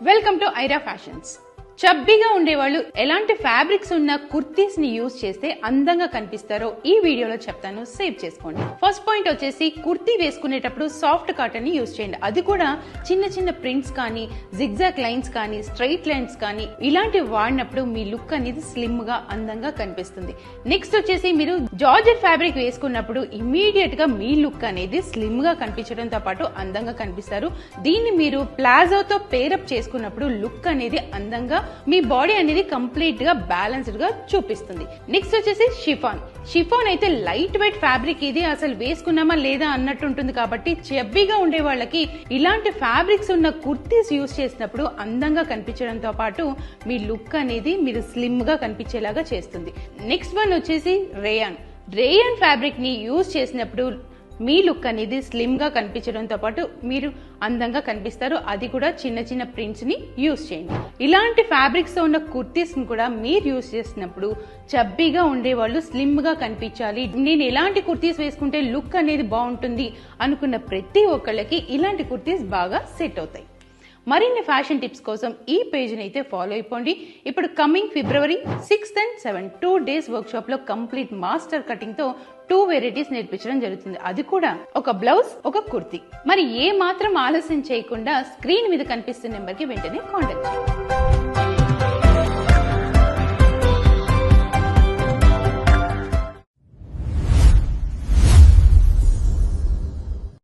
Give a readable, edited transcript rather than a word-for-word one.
Welcome to Aira fashions. చబ్బీగా ఉండేవాళ్ళు ఎలాంటి ఫ్యాబ్రిక్స్ ఉన్న కుర్తీస్ ని యూజ్ చేస్తే అందంగా కనిపిస్తారో ఈ వీడియోలో చెప్తాను, సేవ్ చేసుకోండి. ఫస్ట్ పాయింట్ వచ్చేసి కుర్తీ వేసుకునేటప్పుడు సాఫ్ట్ కాటన్ ని యూజ్ చేయండి. అది కూడా చిన్న చిన్న ప్రింట్స్ కానీ, జిగ్జాగ్ లైన్స్ కానీ, స్ట్రైట్ లైన్స్ కానీ ఇలాంటివి వాడినప్పుడు మీ లుక్ అనేది స్లిమ్ గా అందంగా కనిపిస్తుంది. నెక్స్ట్ వచ్చేసి మీరు జార్జెట్ ఫ్యాబ్రిక్ వేసుకున్నప్పుడు ఇమీడియట్ గా మీ లుక్ అనేది స్లిమ్ గా కనిపించడంతో పాటు అందంగా కనిపిస్తారు. దీన్ని మీరు ప్లాజోతో పేరప్ చేసుకున్నప్పుడు లుక్ అనేది అందంగా మీ బాడీ అనేది కంప్లీట్ గా బ్యాలెన్స్డ్ గా చూపిస్తుంది. నెక్స్ట్ వచ్చేసి షిఫాన్ అయితే లైట్ వెయిట్ ఫ్యాబ్రిక్, ఇది అసలు వేసుకున్నామా లేదా అన్నట్టు ఉంటుంది. కాబట్టి చెబ్బీగా ఉండే వాళ్ళకి ఇలాంటి ఫ్యాబ్రిక్స్ ఉన్న కుర్తీస్ యూజ్ చేసినప్పుడు అందంగా కనిపించడంతో పాటు మీ లుక్ అనేది మీరు స్లిమ్ గా కనిపించేలాగా చేస్తుంది. నెక్స్ట్ వన్ వచ్చేసి రేయాన్ ఫ్యాబ్రిక్ ని యూజ్ చేసినప్పుడు మీ లుక్ అనేది స్లిమ్ గా కనిపించడంతో పాటు మీరు అందంగా కనిపిస్తారు. అది కూడా చిన్న చిన్న ప్రింట్స్ ని యూజ్ చేయండి. ఇలాంటి ఫ్యాబ్రిక్స్ తో ఉన్న కుర్తీస్ ని కూడా మీరు యూజ్ చేసినప్పుడు చబ్బీగా ఉండేవాళ్ళు స్లిమ్ గా కనిపించాలి, నేను ఎలాంటి కుర్తీస్ వేసుకుంటే లుక్ అనేది బాగుంటుంది అనుకున్న ప్రతి ఒక్కళ్ళకి ఇలాంటి కుర్తీస్ బాగా సెట్ అవుతాయి. మరిన్ని ఫ్యాషన్ టిప్స్ కోసం ఈ పేజ్ ని అయితే ఫాలో అయిపోండి. ఇప్పుడు coming February 6th and 7th 2 days work shop లో కంప్లీట్ మాస్టర్ కటింగ్ తో 2 వెరైటీస్ నేర్పించడం జరుగుతుంది. అది కూడా ఒక బ్లౌజ్, ఒక కుర్తీ. మరి ఏ మాత్రం ఆలస్యం చేయకుండా స్క్రీన్ మీద కనిపిస్తున్న నెంబర్ కి వెంటనే కాంటాక్ట్ చేయండి.